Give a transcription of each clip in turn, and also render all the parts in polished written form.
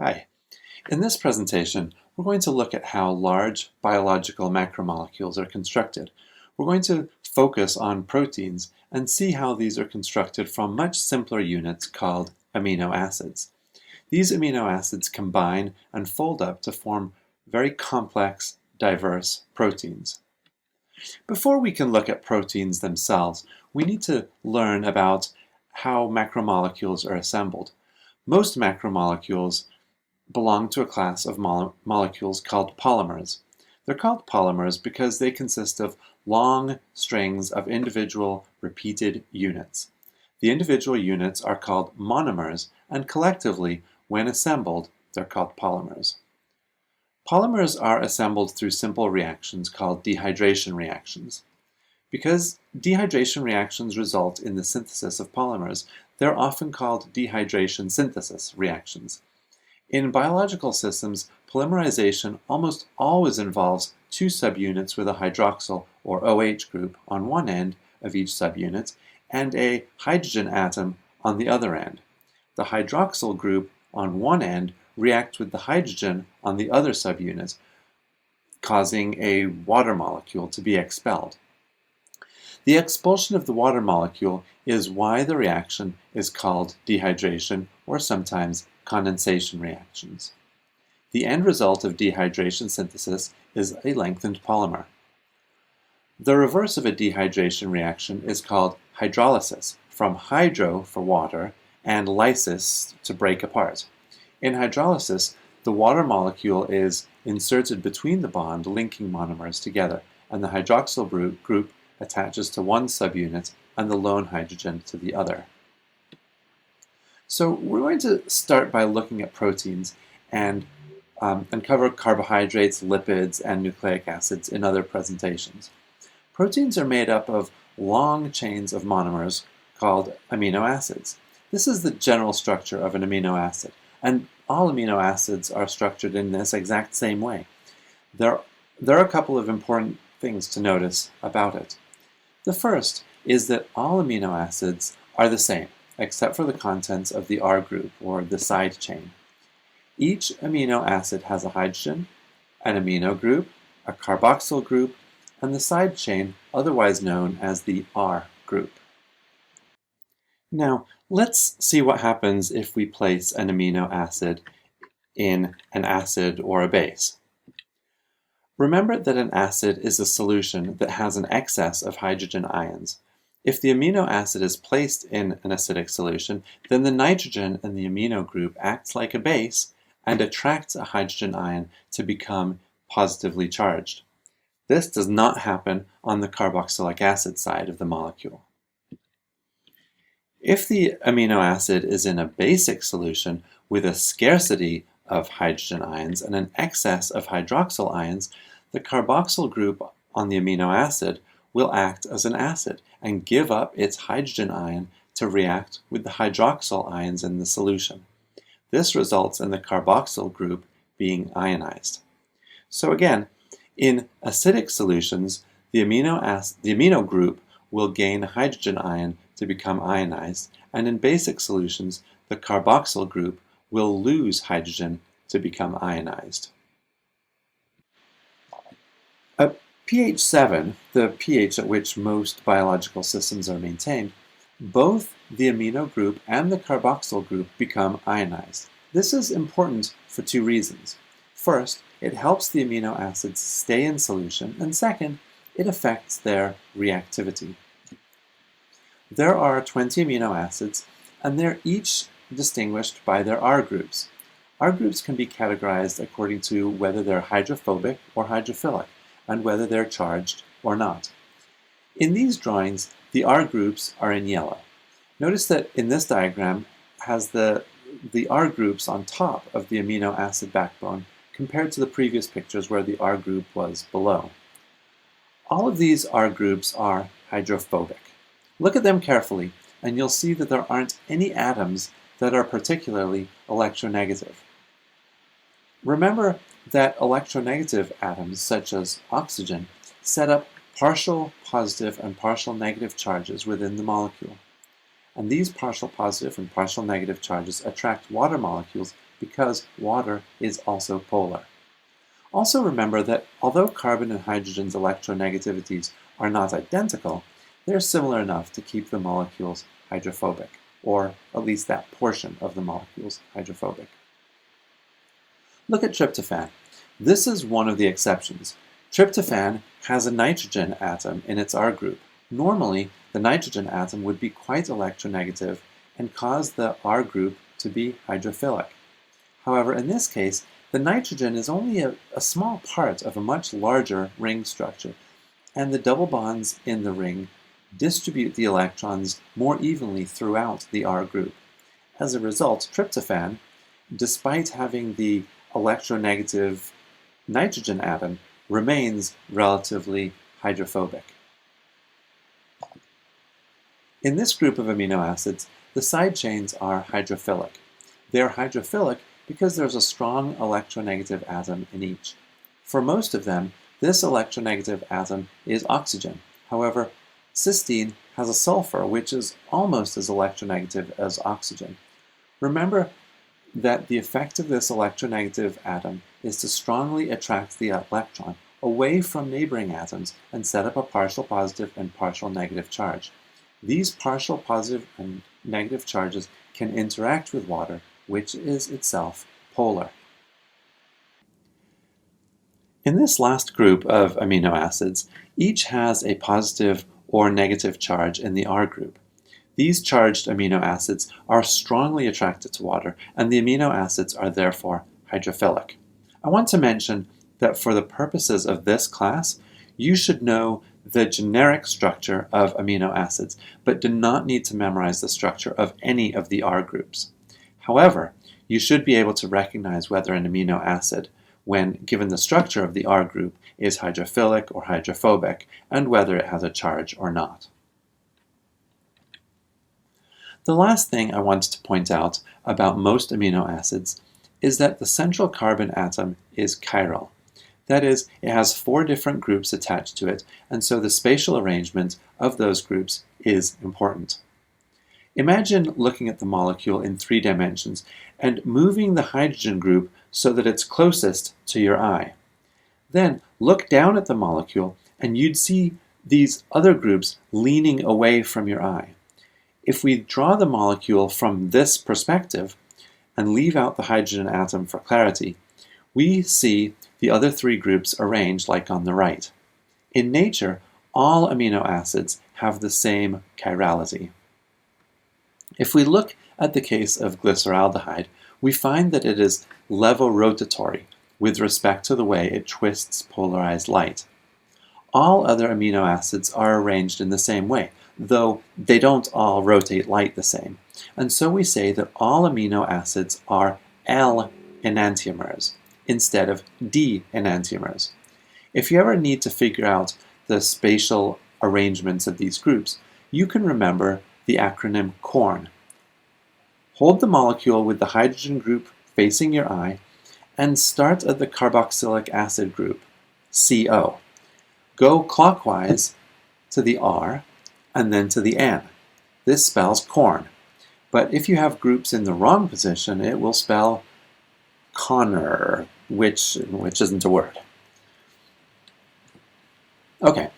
Hi. In this presentation, we're going to look at how large biological macromolecules are constructed. We're going to focus on proteins and see how these are constructed from much simpler units called amino acids. These amino acids combine and fold up to form very complex, diverse proteins. Before we can look at proteins themselves, we need to learn about how macromolecules are assembled. Most macromolecules belong to a class of molecules called polymers. They're called polymers because they consist of long strings of individual repeated units. The individual units are called monomers, and collectively, when assembled, they're called polymers. Polymers are assembled through simple reactions called dehydration reactions. Because dehydration reactions result in the synthesis of polymers, they're often called dehydration synthesis reactions. In biological systems, polymerization almost always involves two subunits with a hydroxyl or OH group on one end of each subunit and a hydrogen atom on the other end. The hydroxyl group on one end reacts with the hydrogen on the other subunit, causing a water molecule to be expelled. The expulsion of the water molecule is why the reaction is called dehydration or sometimes condensation reactions. The end result of dehydration synthesis is a lengthened polymer. The reverse of a dehydration reaction is called hydrolysis, from hydro for water and lysis to break apart. In hydrolysis, the water molecule is inserted between the bond linking monomers together, and the hydroxyl group attaches to one subunit and the lone hydrogen to the other. So we're going to start by looking at proteins and cover carbohydrates, lipids, and nucleic acids in other presentations. Proteins are made up of long chains of monomers called amino acids. This is the general structure of an amino acid, and all amino acids are structured in this exact same way. There are a couple of important things to notice about it. The first is that all amino acids are the same, except for the contents of the R group, or the side chain. Each amino acid has a hydrogen, an amino group, a carboxyl group, and the side chain, otherwise known as the R group. Now, let's see what happens if we place an amino acid in an acid or a base. Remember that an acid is a solution that has an excess of hydrogen ions. If the amino acid is placed in an acidic solution, then the nitrogen in the amino group acts like a base and attracts a hydrogen ion to become positively charged. This does not happen on the carboxylic acid side of the molecule. If the amino acid is in a basic solution with a scarcity of hydrogen ions and an excess of hydroxyl ions, the carboxyl group on the amino acid will act as an acid and give up its hydrogen ion to react with the hydroxyl ions in the solution. This results in the carboxyl group being ionized. So again, in acidic solutions, the amino group will gain a hydrogen ion to become ionized, and in basic solutions, the carboxyl group will lose hydrogen to become ionized. At pH 7, the pH at which most biological systems are maintained, both the amino group and the carboxyl group become ionized. This is important for two reasons. First, it helps the amino acids stay in solution, and second, it affects their reactivity. There are 20 amino acids, and they're each distinguished by their R groups. R groups can be categorized according to whether they're hydrophobic or hydrophilic, and whether they're charged or not. In these drawings, the R groups are in yellow. Notice that in this diagram has the R groups on top of the amino acid backbone compared to the previous pictures where the R group was below. All of these R groups are hydrophobic. Look at them carefully, and you'll see that there aren't any atoms that are particularly electronegative. Remember that electronegative atoms, such as oxygen, set up partial positive and partial negative charges within the molecule. And these partial positive and partial negative charges attract water molecules because water is also polar. Also remember that although carbon and hydrogen's electronegativities are not identical, they're similar enough to keep the molecules hydrophobic, or at least that portion of the molecules hydrophobic. Look at tryptophan. This is one of the exceptions. Tryptophan has a nitrogen atom in its R group. Normally, the nitrogen atom would be quite electronegative and cause the R group to be hydrophilic. However, in this case, the nitrogen is only a small part of a much larger ring structure, and the double bonds in the ring distribute the electrons more evenly throughout the R group. As a result, tryptophan, despite having the electronegative nitrogen atom, remains relatively hydrophobic. In this group of amino acids, the side chains are hydrophilic. They are hydrophilic because there's a strong electronegative atom in each. For most of them, this electronegative atom is oxygen. However, cysteine has a sulfur which is almost as electronegative as oxygen. Remember that the effect of this electronegative atom is to strongly attract the electron away from neighboring atoms and set up a partial positive and partial negative charge. These partial positive and negative charges can interact with water, which is itself polar. In this last group of amino acids, each has a positive or negative charge in the R group. These charged amino acids are strongly attracted to water, and the amino acids are therefore hydrophilic. I want to mention that for the purposes of this class, you should know the generic structure of amino acids, but do not need to memorize the structure of any of the R groups. However, you should be able to recognize whether an amino acid, when given the structure of the R group, is hydrophilic or hydrophobic, and whether it has a charge or not. The last thing I wanted to point out about most amino acids is that the central carbon atom is chiral. That is, it has 4 different groups attached to it, and so the spatial arrangement of those groups is important. Imagine looking at the molecule in 3 dimensions and moving the hydrogen group so that it's closest to your eye. Then look down at the molecule and you'd see these other groups leaning away from your eye. If we draw the molecule from this perspective and leave out the hydrogen atom for clarity, we see the other 3 groups arranged like on the right. In nature, all amino acids have the same chirality. If we look at the case of glyceraldehyde, we find that it is levorotatory with respect to the way it twists polarized light. All other amino acids are arranged in the same way, though they don't all rotate light the same. And so we say that all amino acids are L enantiomers instead of D enantiomers. If you ever need to figure out the spatial arrangements of these groups, you can remember the acronym CORN. Hold the molecule with the hydrogen group facing your eye and start at the carboxylic acid group, CO. Go clockwise to the R and then to the N. This spells corn. But if you have groups in the wrong position, it will spell Connor, which isn't a word. Okay,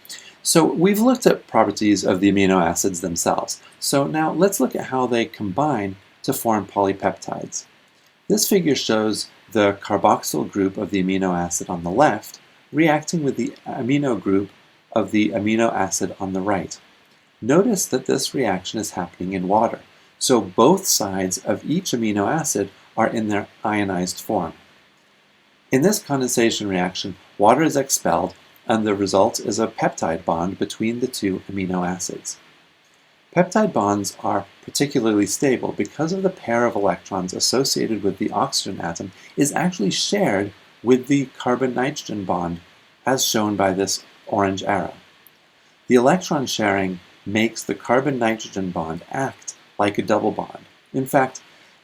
so we've looked at properties of the amino acids themselves. So now let's look at how they combine to form polypeptides. This figure shows the carboxyl group of the amino acid on the left reacting with the amino group of the amino acid on the right. Notice that this reaction is happening in water, so both sides of each amino acid are in their ionized form. In this condensation reaction, water is expelled and the result is a peptide bond between the 2 amino acids. Peptide bonds are particularly stable because of the pair of electrons associated with the oxygen atom is actually shared with the carbon-nitrogen bond, as shown by this orange arrow. The electron sharing makes the carbon-nitrogen bond act like a double bond. In fact,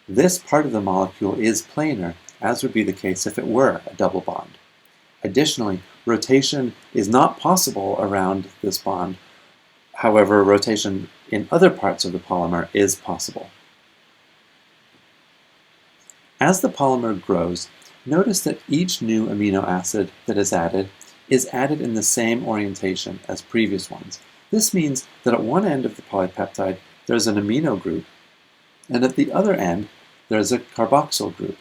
this part of the molecule is planar, as would be the case if it were a double bond. Additionally, rotation is not possible around this bond. However, rotation in other parts of the polymer is possible. As the polymer grows, notice that each new amino acid that is added in the same orientation as previous ones. This means that at one end of the polypeptide there's an amino group, and at the other end there's a carboxyl group.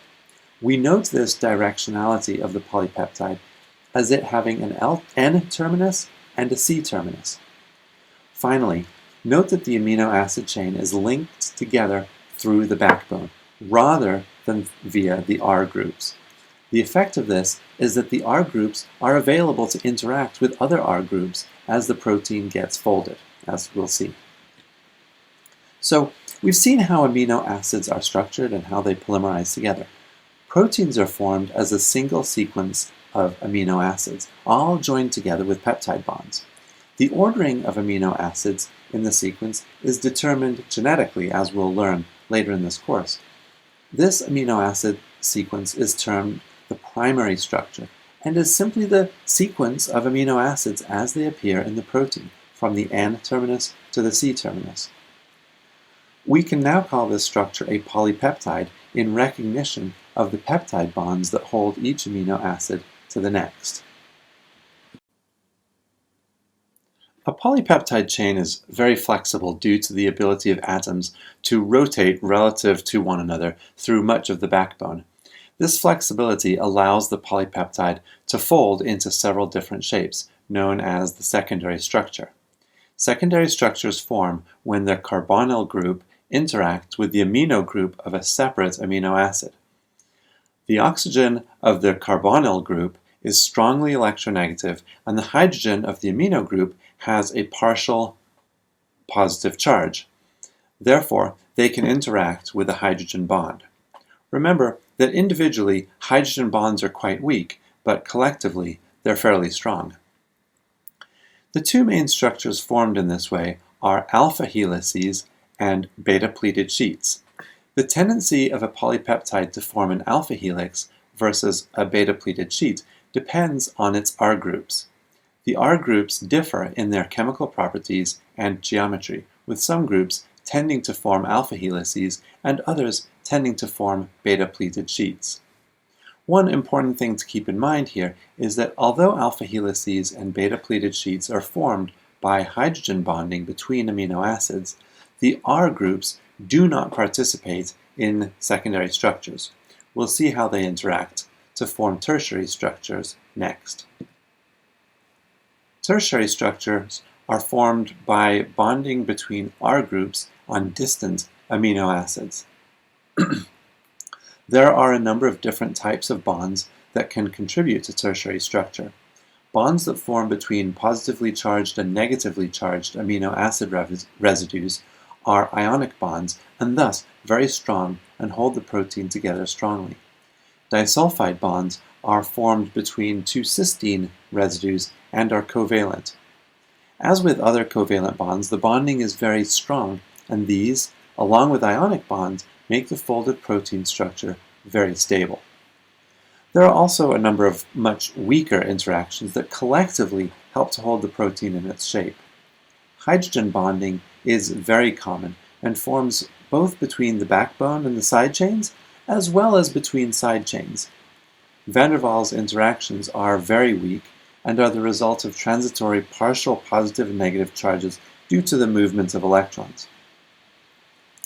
We note this directionality of the polypeptide as it having an N terminus and a C terminus. Finally, note that the amino acid chain is linked together through the backbone, rather than via the R groups. The effect of this is that the R groups are available to interact with other R groups as the protein gets folded, as we'll see. So, we've seen how amino acids are structured and how they polymerize together. Proteins are formed as a single sequence of amino acids, all joined together with peptide bonds. The ordering of amino acids in the sequence is determined genetically, as we'll learn later in this course. This amino acid sequence is termed the primary structure and is simply the sequence of amino acids as they appear in the protein, from the N terminus to the C terminus. We can now call this structure a polypeptide in recognition of the peptide bonds that hold each amino acid to the next. A polypeptide chain is very flexible due to the ability of atoms to rotate relative to one another through much of the backbone. This flexibility allows the polypeptide to fold into several different shapes, known as the secondary structure. Secondary structures form when the carbonyl group interacts with the amino group of a separate amino acid. The oxygen of the carbonyl group is strongly electronegative, and the hydrogen of the amino group has a partial positive charge. Therefore, they can interact with a hydrogen bond. Remember that individually, hydrogen bonds are quite weak, but collectively, they're fairly strong. The two main structures formed in this way are alpha helices and beta-pleated sheets. The tendency of a polypeptide to form an alpha helix versus a beta-pleated sheet depends on its R groups. The R groups differ in their chemical properties and geometry, with some groups tending to form alpha helices and others tending to form beta-pleated sheets. One important thing to keep in mind here is that although alpha helices and beta-pleated sheets are formed by hydrogen bonding between amino acids, the R groups do not participate in secondary structures. We'll see how they interact to form tertiary structures next. Tertiary structures are formed by bonding between R groups on distant amino acids. There are a number of different types of bonds that can contribute to tertiary structure. Bonds that form between positively charged and negatively charged amino acid residues are ionic bonds and thus very strong and hold the protein together strongly. Disulfide bonds are formed between two cysteine residues and are covalent. As with other covalent bonds, the bonding is very strong, and these, along with ionic bonds, make the folded protein structure very stable. There are also a number of much weaker interactions that collectively help to hold the protein in its shape. Hydrogen bonding is very common and forms both between the backbone and the side chains, as well as between side chains. Van der Waals interactions are very weak and are the result of transitory partial positive and negative charges due to the movement of electrons.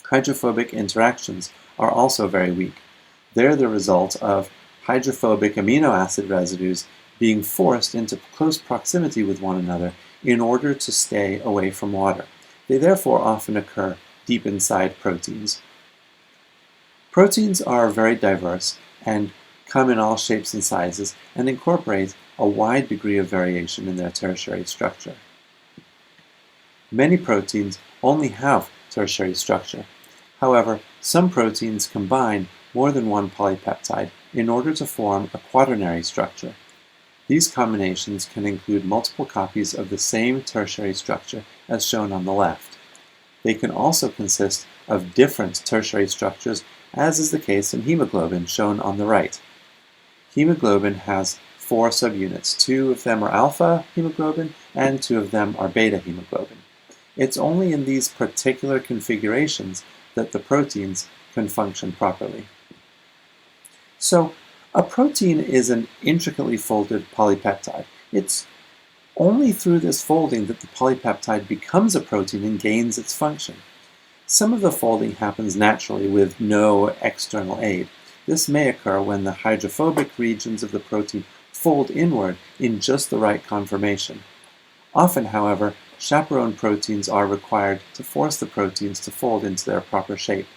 Hydrophobic interactions are also very weak. They're the result of hydrophobic amino acid residues being forced into close proximity with one another in order to stay away from water. They therefore often occur deep inside proteins. Proteins are very diverse and come in all shapes and sizes and incorporate a wide degree of variation in their tertiary structure. Many proteins only have tertiary structure. However, some proteins combine more than one polypeptide in order to form a quaternary structure. These combinations can include multiple copies of the same tertiary structure as shown on the left. They can also consist of different tertiary structures, as is the case in hemoglobin, shown on the right. Hemoglobin has 4 subunits. 2 of them are alpha hemoglobin, and 2 of them are beta hemoglobin. It's only in these particular configurations that the proteins can function properly. So, a protein is an intricately folded polypeptide. It's only through this folding that the polypeptide becomes a protein and gains its function. Some of the folding happens naturally with no external aid. This may occur when the hydrophobic regions of the protein fold inward in just the right conformation. Often, however, chaperone proteins are required to force the proteins to fold into their proper shape.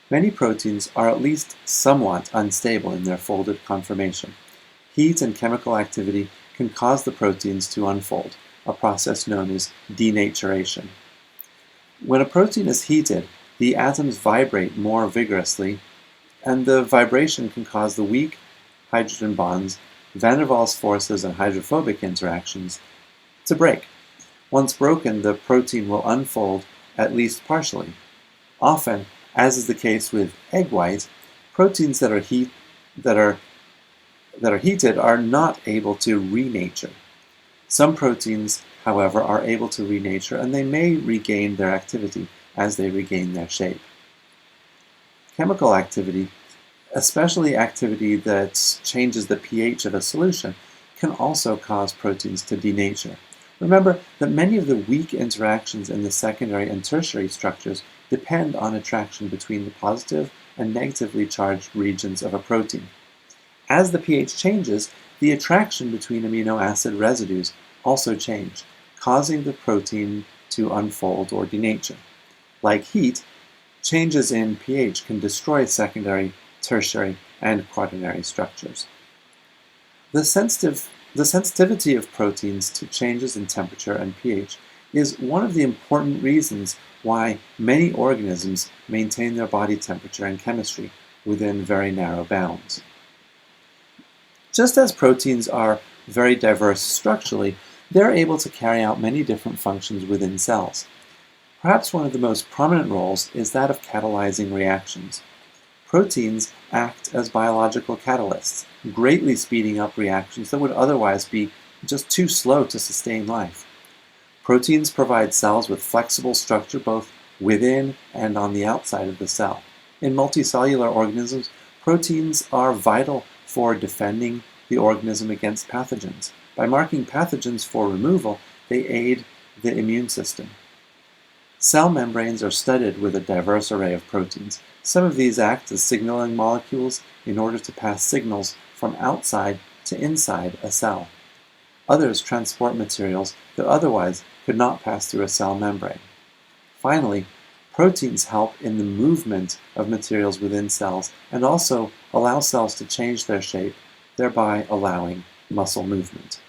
Many proteins are at least somewhat unstable in their folded conformation. Heat and chemical activity can cause the proteins to unfold, a process known as denaturation. When a protein is heated, the atoms vibrate more vigorously, and the vibration can cause the weak hydrogen bonds, van der Waals forces, and hydrophobic interactions to break. Once broken, the protein will unfold at least partially. Often, as is the case with egg white, proteins that are heated are not able to renature. Some proteins, however, are able to renature, and they may regain their activity as they regain their shape. Chemical activity, especially activity that changes the pH of a solution, can also cause proteins to denature. Remember that many of the weak interactions in the secondary and tertiary structures depend on attraction between the positive and negatively charged regions of a protein. As the pH changes, the attraction between amino acid residues also change, causing the protein to unfold or denature. Like heat, changes in pH can destroy secondary, tertiary, and quaternary structures. The sensitivity of proteins to changes in temperature and pH is one of the important reasons why many organisms maintain their body temperature and chemistry within very narrow bounds. Just as proteins are very diverse structurally, they're able to carry out many different functions within cells. Perhaps one of the most prominent roles is that of catalyzing reactions. Proteins act as biological catalysts, greatly speeding up reactions that would otherwise be just too slow to sustain life. Proteins provide cells with flexible structure both within and on the outside of the cell. In multicellular organisms, proteins are vital for defending the organism against pathogens. By marking pathogens for removal, they aid the immune system. Cell membranes are studded with a diverse array of proteins. Some of these act as signaling molecules in order to pass signals from outside to inside a cell. Others transport materials that otherwise could not pass through a cell membrane. Finally, proteins help in the movement of materials within cells and also allow cells to change their shape, thereby allowing muscle movement.